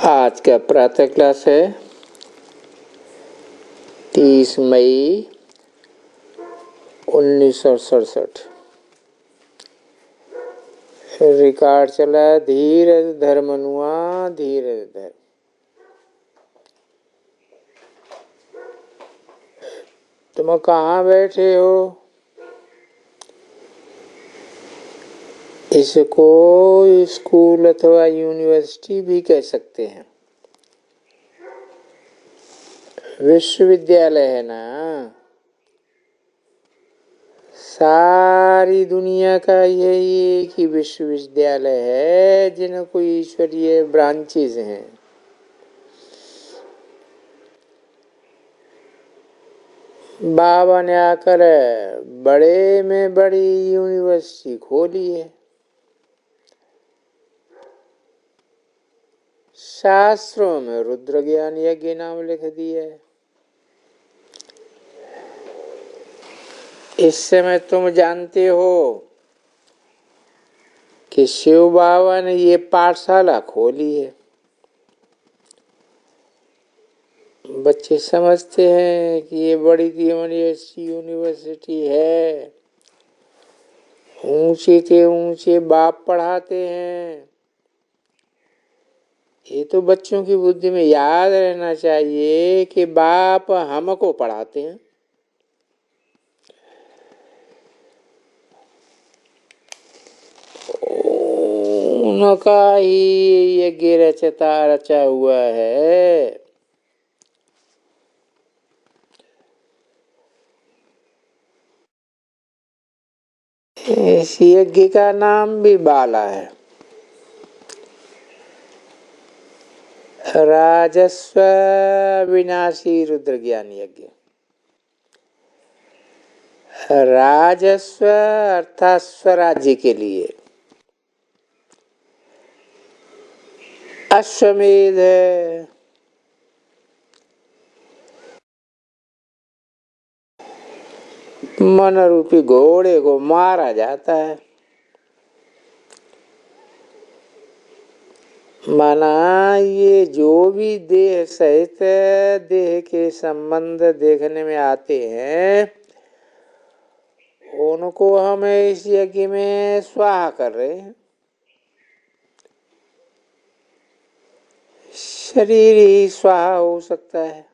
आज का प्रातः क्लास है 30 मई 1967। रिकॉर्ड चला धीरज धर मनुआ धीरज धर। तुम कहाँ बैठे हो? इसको स्कूल अथवा यूनिवर्सिटी भी कह सकते हैं। विश्वविद्यालय है ना। सारी दुनिया का यही एक ही विश्वविद्यालय है जिन्हें कोई ईश्वरीय ब्रांचेज हैं। बाबा ने आकर बड़े में बड़ी यूनिवर्सिटी खोली है। शास्त्रों में रुद्र ज्ञान यज्ञ नाम लिख दिया है। इस समय तुम जानते हो कि शिव बाबा ने ये पाठशाला खोली है। बच्चे समझते हैं कि ये बड़ी यूनिवर्सिटी है। ऊंचे से ऊंचे बाप पढ़ाते हैं। ये तो बच्चों की बुद्धि में याद रहना चाहिए कि बाप हमको पढ़ाते हैं। उनका ही यज्ञ रचा हुआ है। इस यज्ञ का नाम भी बाला है। राजस्व विनाशी रुद्र ज्ञान यज्ञ। राजस्व अर्थात स्वराज्य के लिए। अश्वमेध है। मन रूपी घोड़े को मारा जाता है। माना ये जो भी देह सहित देह के संबंध देखने में आते हैं उनको हम इस यज्ञ में स्वाहा कर रहे हैं। शरीर ही स्वाहा हो सकता है,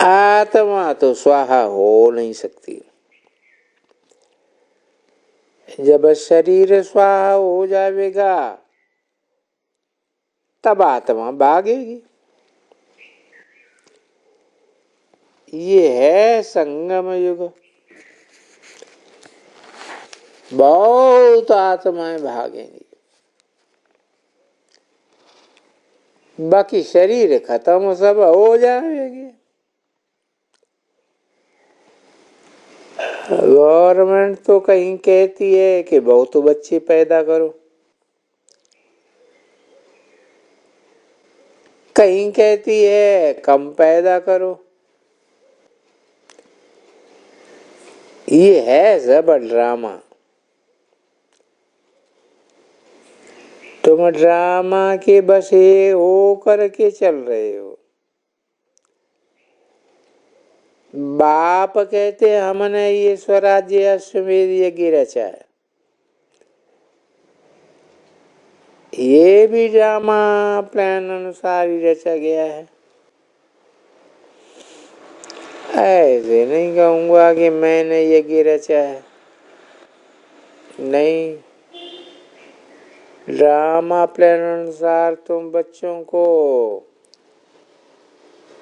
आत्मा तो स्वाहा हो नहीं सकती। जब शरीर स्वाहा हो जाएगा तब आत्मा भागेगी। ये है संगम युग। बहुत आत्माएं भागेंगी। बाकी शरीर खत्म सब हो जाएगी। गवर्नमेंट तो कहीं कहती है कि बहुत बच्चे पैदा करो, कहीं कहती है कम पैदा करो। ये है सब ड्रामा। तुम ड्रामा के बसे हो करके चल रहे हो। बाप कहते हमने ये स्वराज्य अश्वमेध यज्ञ रचा है। ये भी ड्रामा प्लान अनुसार ही रचा गया है। ऐसे नहीं कहूंगा कि मैंने यज्ञ रचा है। नहीं, ड्रामा प्लान अनुसार तुम बच्चों को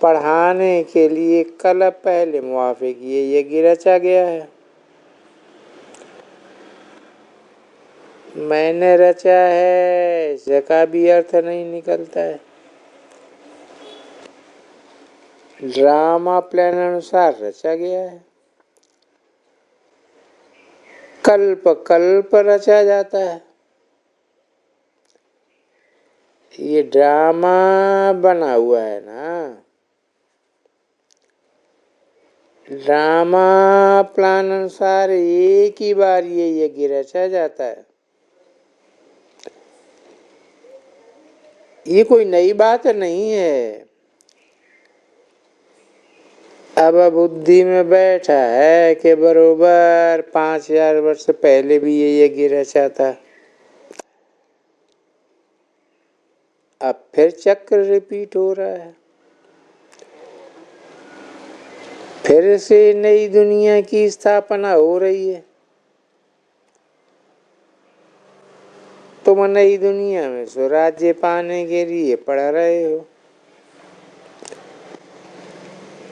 पढ़ाने के लिए कल पहले मुआफिक ये यज्ञ रचा गया है। मैंने रचा है इसका भी अर्थ नहीं निकलता है। ड्रामा प्लान अनुसार रचा गया है। कल्प कल्प रचा जाता है। ये ड्रामा बना हुआ है ना। ड्रामा प्लान अनुसार एक ही बार ये यज्ञ रचा जाता है। ये कोई नई बात नहीं है। अब बुद्धि में बैठा है कि बरोबर 5000 वर्ष पहले भी ये यज्ञ रचा था। अब फिर चक्र रिपीट हो रहा है, फिर से नई दुनिया की स्थापना हो रही है। तुम नई दुनिया में स्वराज्य पाने के लिए पढ़ रहे हो।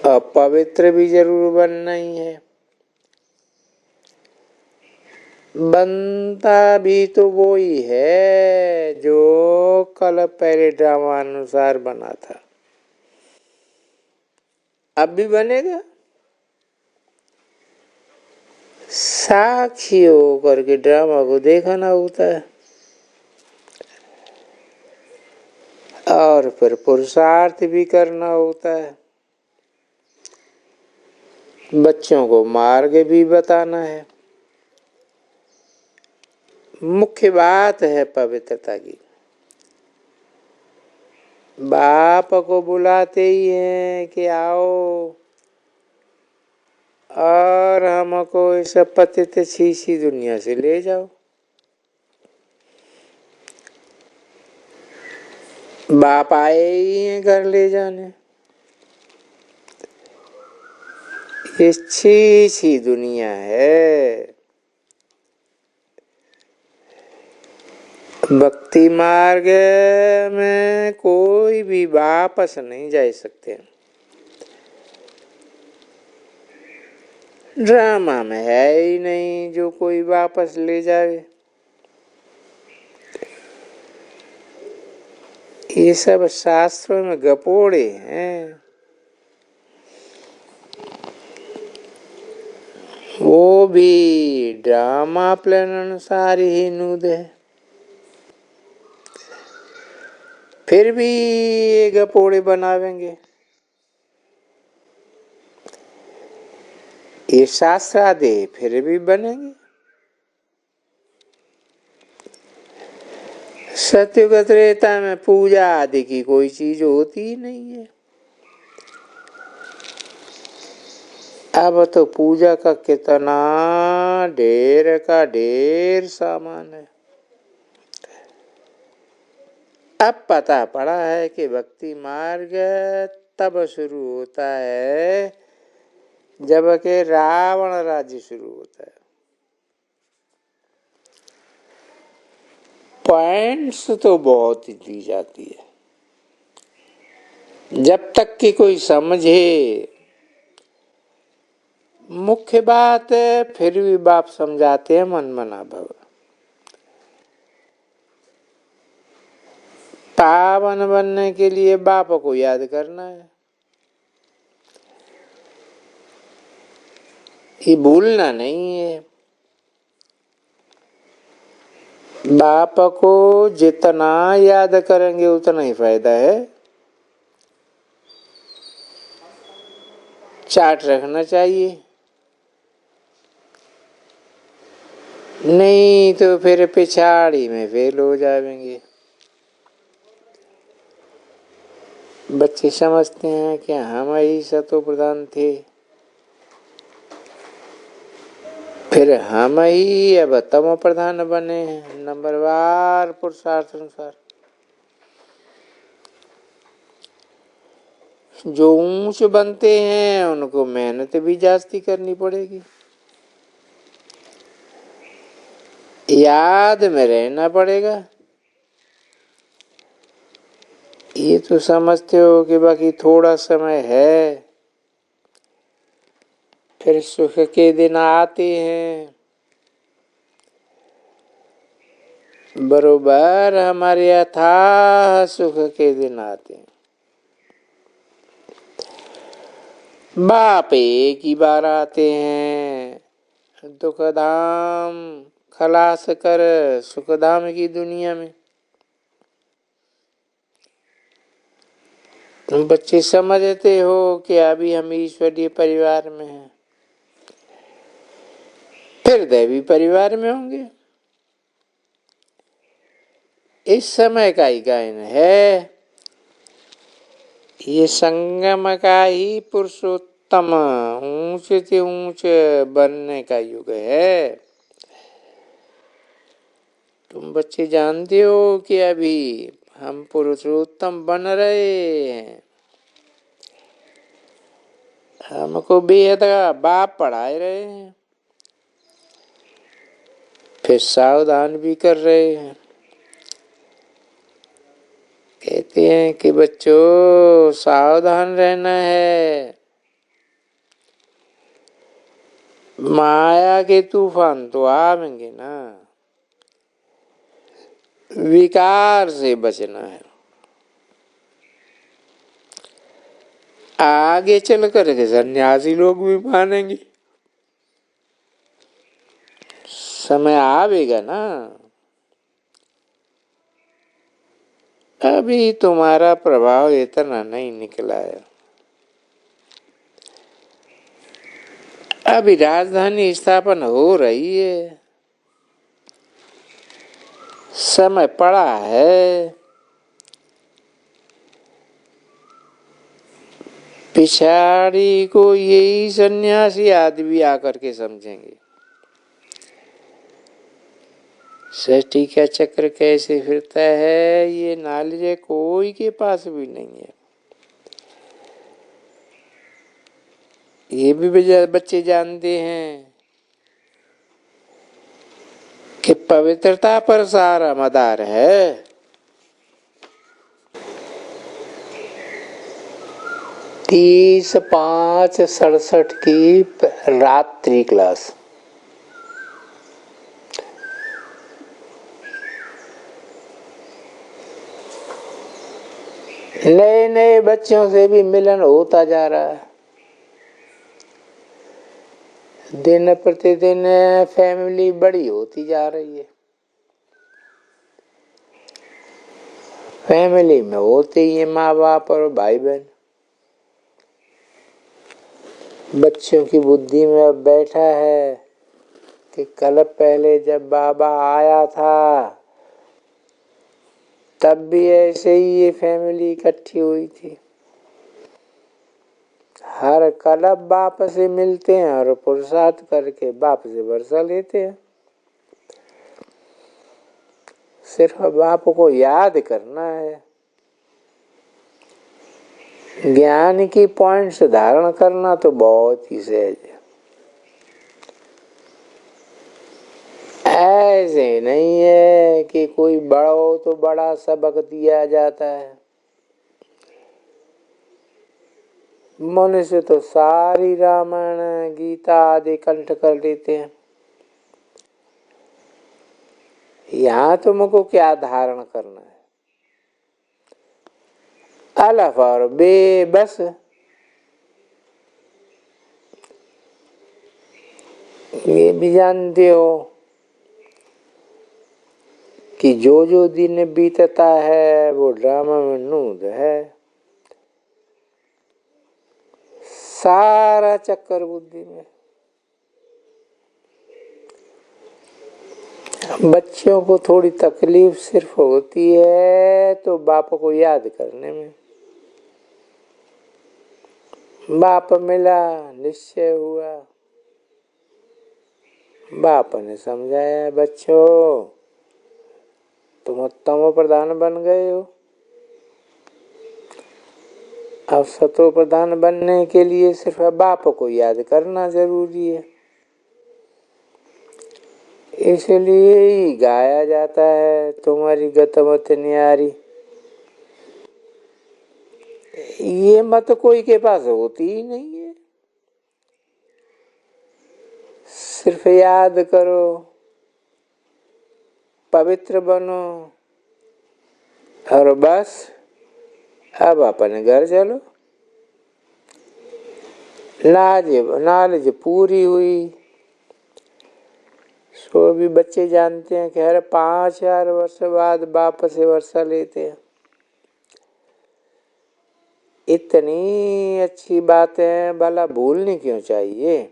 अब पवित्र भी जरूर बनना ही है। बनता भी तो वो ही है जो कल पहले ड्रामा अनुसार बना था। अब भी बनेगा। साक्षी होकर के ड्रामा को देखना होता है और फिर पुरुषार्थ भी करना होता है। बच्चों को मार्ग भी बताना है। मुख्य बात है पवित्रता की। बाप को बुलाते ही हैं कि आओ और हमको इस पतित छीछी दुनिया से ले जाओ। बाप आए ही हैं घर ले जाने। ये छीछी दुनिया है। भक्ति मार्ग में कोई भी वापस नहीं जा सकते। ड्रामा में है ही नहीं जो कोई वापस ले जावे। ये सब शास्त्रों में गपोड़े हैं। वो भी ड्रामा प्लान अनुसार ही नूद है। फिर भी ये गपोड़े बनावेंगे। ये शास्त्र आदि फिर भी बनेंगे। सत्युग त्रेता में पूजा आदि की कोई चीज होती ही नहीं है। अब तो पूजा का कितना ढेर का ढेर सामान है। अब पता पड़ा है कि भक्ति मार्ग तब शुरू होता है जब के रावण राज्य शुरू होता है। पॉइंट्स तो बहुत ही दी जाती है। जब तक कि कोई समझे। मुख्य बात है फिर भी बाप समझाते हैं मन मना भव। पावन बनने के लिए बाप को याद करना है। ये भूलना नहीं है। बाप को जितना याद करेंगे उतना ही फायदा है। चार्ट रखना चाहिए। नहीं तो फिर पिछाड़ी में फेल हो जाएंगे। बच्चे समझते हैं कि हम ही सतो प्रधान थे, फिर हम ही अब तमो प्रधान बने हैं नंबरवार पुरुषार्थ अनुसार। जो ऊंच बनते हैं उनको मेहनत भी जास्ती करनी पड़ेगी। याद में रहना पड़ेगा। ये तो समझते हो कि बाकी थोड़ा समय है, फिर सुख के दिन आते हैं। बरोबर हमारे अथाह सुख के दिन आते हैं। बाप एक ही बार आते हैं दुख धाम खलास कर सुख धाम की दुनिया में। तुम बच्चे समझते हो कि अभी हम ईश्वरीय परिवार में हैं, फिर दैवी परिवार में होंगे। इस समय का ही गायन है। ये संगम का ही पुरुषोत्तम ऊंचे से ऊंचे बनने का युग है। तुम बच्चे जानते हो कि अभी हम पुरुषोत्तम बन रहे हैं। हमको बेहद का बाप पढ़ाए रहे हैं, फिर सावधान भी कर रहे हैं। कहते हैं कि बच्चों सावधान रहना है, माया के तूफान तो आवेंगे ना, विकार से बचना है। आगे चल कर के सन्यासी लोग भी मानेंगे, समय आवेगा ना। अभी तुम्हारा प्रभाव इतना नहीं निकला है। अभी राजधानी स्थापन हो रही है, समय पड़ा है। पिछाड़ी को यही सन्यासी आदमी आकर के समझेंगे सृष्टि का चक्र कैसे फिरता है, ये नॉलेज कोई के पास भी नहीं है। ये भी बच्चे जानते हैं कि पवित्रता पर सारा मदार है। 30/5/67 की रात्रि क्लास। नए नए बच्चों से भी मिलन होता जा रहा है। दिन प्रतिदिन फैमिली बड़ी होती जा रही है। फैमिली में होते ही है माँ बाप और भाई बहन। बच्चों की बुद्धि में अब बैठा है कि कल पहले जब बाबा आया था तब भी ऐसे ही ये फैमिली इकट्ठी हुई थी। हर कल बाप से मिलते हैं और पुरुषार्थ करके बाप से वर्षा लेते हैं। सिर्फ बाप को याद करना है, ज्ञान की पॉइंट्स धारण करना तो बहुत ही सहज है। ऐसे नहीं है कि कोई बड़ा हो तो बड़ा सबक दिया जाता है। मनुष्य तो सारी रामायण गीता आदि कंठ कर लेते हैं। यहाँ तुमको क्या धारण करना है? अलफ और बे बस। ये भी जानते हो कि जो जो दिन बीतता है वो ड्रामा में नूद है। सारा चक्कर बुद्धि में। बच्चों को थोड़ी तकलीफ सिर्फ होती है तो बाप को याद करने में। बाप मिला, निश्चय हुआ, बाप ने समझाया बच्चों तुम तमो प्रधान बन गए हो। अब सतो प्रधान बनने के लिए सिर्फ बाप को याद करना जरूरी है। इसलिए ही गाया जाता है तुम्हारी गतमत न्यारी। ये मत कोई के पास होती ही नहीं है। सिर्फ याद करो, पवित्र बनो और बस अब अपने घर चलो। नॉलेज पूरी हुई। सो भी बच्चे जानते हैं कि हर 5,000 वर्ष बाद बाप से वर्षा लेते हैं। इतनी अच्छी बातें भला भूलनी क्यों चाहिए?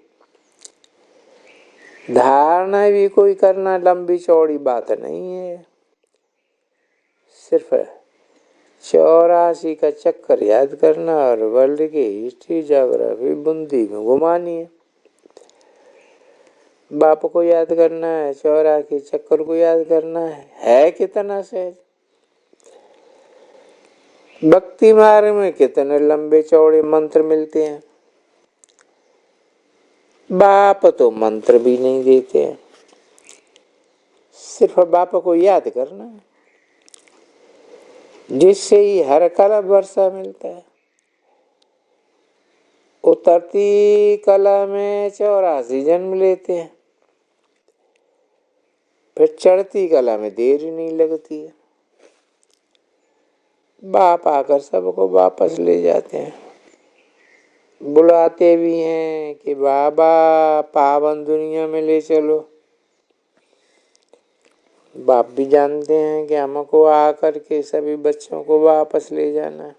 धारणा भी कोई करना लंबी चौड़ी बात नहीं है। सिर्फ 84 का चक्कर याद करना और वर्ल्ड की हिस्ट्री ज्योग्राफी बूंदी में घुमानी है। बाप को याद करना है, 84 चक्कर को याद करना है कितना सहज। भक्ति मार्ग में कितने लंबे चौड़े मंत्र मिलते हैं। बाप तो मंत्र भी नहीं देते हैं, सिर्फ बाप को याद करना है, जिससे ही हर कला वर्षा मिलता है। उतरती कला में 84 जन्म लेते हैं, फिर चढ़ती कला में देर नहीं लगती है। बाप आकर सबको वापस ले जाते हैं, बुलाते भी हैं कि बाबा पावन दुनिया में ले चलो। बाप भी जानते हैं कि हमको आकर के सभी बच्चों को वापस ले जाना है।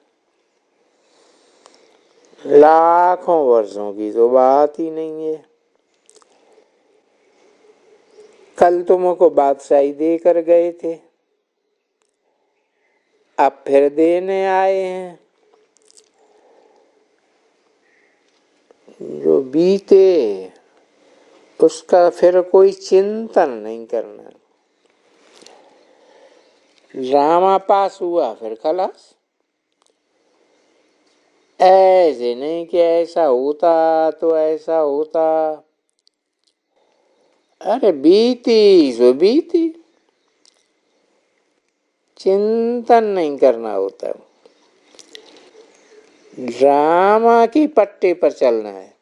लाखों वर्षों की तो बात ही नहीं है। कल तुमको बादशाही देकर गए थे, अब फिर देने आए हैं। जो बीते उसका फिर कोई चिंतन नहीं करना। ड्रामा पास हुआ फिर खलास। ऐसे नहीं कि ऐसा होता तो ऐसा होता। अरे बीती सो बीती, चिंतन नहीं करना होता। ड्रामा की पट्टी पर चलना है,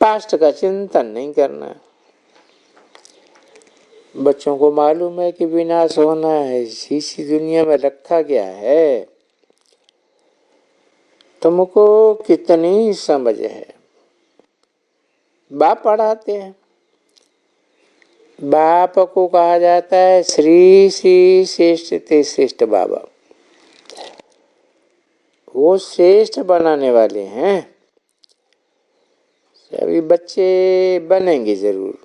पास्ट का चिंतन नहीं करना। बच्चों को मालूम है कि विनाश होना है, इसी दुनिया में रखा गया है। तुमको कितनी समझ है। बाप पढ़ाते हैं, बाप को कहा जाता है श्री श्री श्रेष्ठ ते श्रेष्ठ बाबा। वो श्रेष्ठ बनाने वाले हैं, सभी बच्चे बनेंगे जरूर।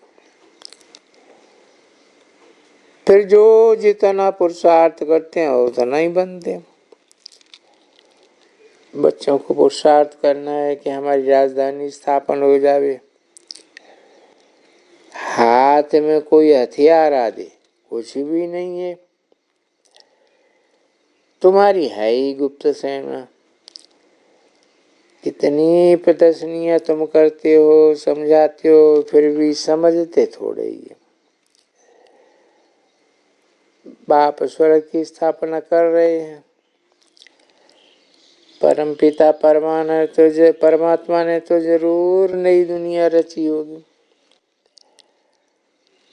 फिर जो जितना पुरुषार्थ करते हैं उतना ही बनते हैं। बच्चों को पुरुषार्थ करना है कि हमारी राजधानी स्थापन हो जावे, हाथ में कोई हथियार आ दे, कुछ भी नहीं है। तुम्हारी है ही गुप्त सेना। कितनी प्रदर्शनियां तुम करते हो, समझाते हो, फिर भी समझते थोड़े ही है। बाप स्वर्ग की स्थापना कर रहे हैं। परमपिता परमात्मा ने तो जरूर नई दुनिया रची होगी।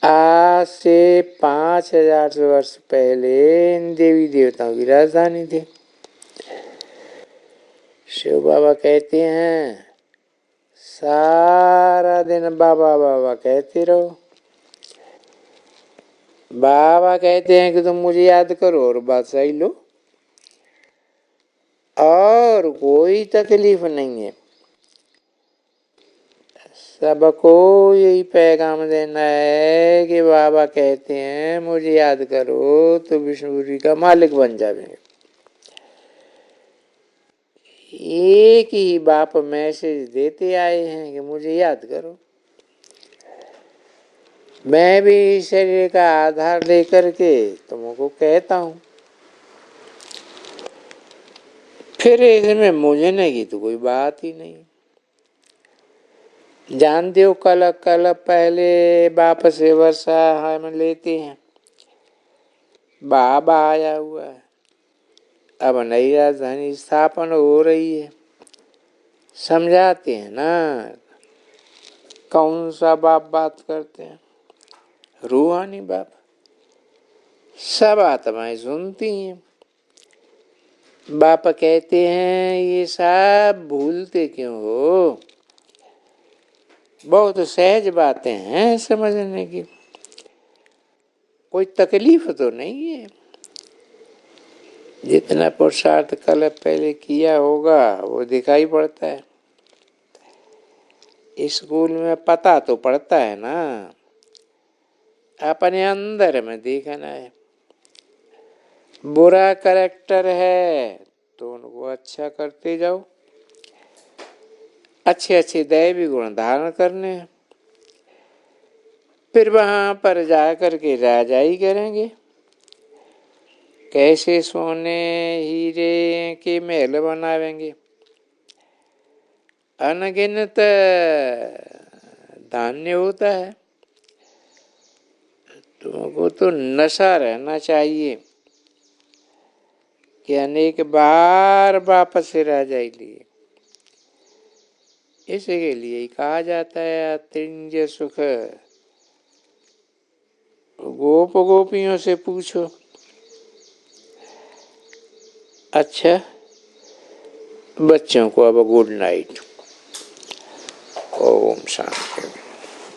आज से 5000 वर्ष पहले इन देवी देवताओं की राजधानी थी। शिव बाबा कहते हैं सारा दिन बाबा बाबा कहते रहो। बाबा कहते हैं कि तुम मुझे याद करो और बादशाही लो, और कोई तकलीफ नहीं है। सबको यही पैगाम देना है कि बाबा कहते हैं मुझे याद करो तो विष्णुपुरी का मालिक बन जाएंगे। एक ही बाप मैसेज देते आए हैं कि मुझे याद करो। मैं भी शरीर का आधार लेकर के तुमको कहता हूँ, फिर इसमें मुझे नहीं तो कोई बात ही नहीं। जानते हो कल पहले बाप से वर्षा हम लेते हैं, बाबा आया हुआ है, अब नई राजधानी स्थापन हो रही है। समझाते हैं ना, कौन सा बाप बात करते हैं? रूहानी बाप। सब आत्माएं सुनती हैं। बाप कहते हैं ये सब भूलते क्यों हो? बहुत सहज बातें हैं समझने की, कोई तकलीफ तो नहीं है। जितना पुरुषार्थ कल पहले किया होगा वो दिखाई पड़ता है। स्कूल में पता तो पड़ता है ना, अपने अंदर में देखना है। बुरा कैरेक्टर है तो उनको अच्छा करते जाओ, अच्छे अच्छे दैवी गुण धारण करने हैं, फिर वहां पर जाकर के राजाई करेंगे। कैसे सोने हीरे के महल बनावेंगे, अनगिनत धान्य होता है। तुमको तो नशा रहना चाहिए कि अनेक बार वापस राजाई लिए। इसके लिए कहा जाता है अतिंज सुख गोप गोपियों से पूछो। अच्छा बच्चों को अब गुड नाइट। ओम शांति।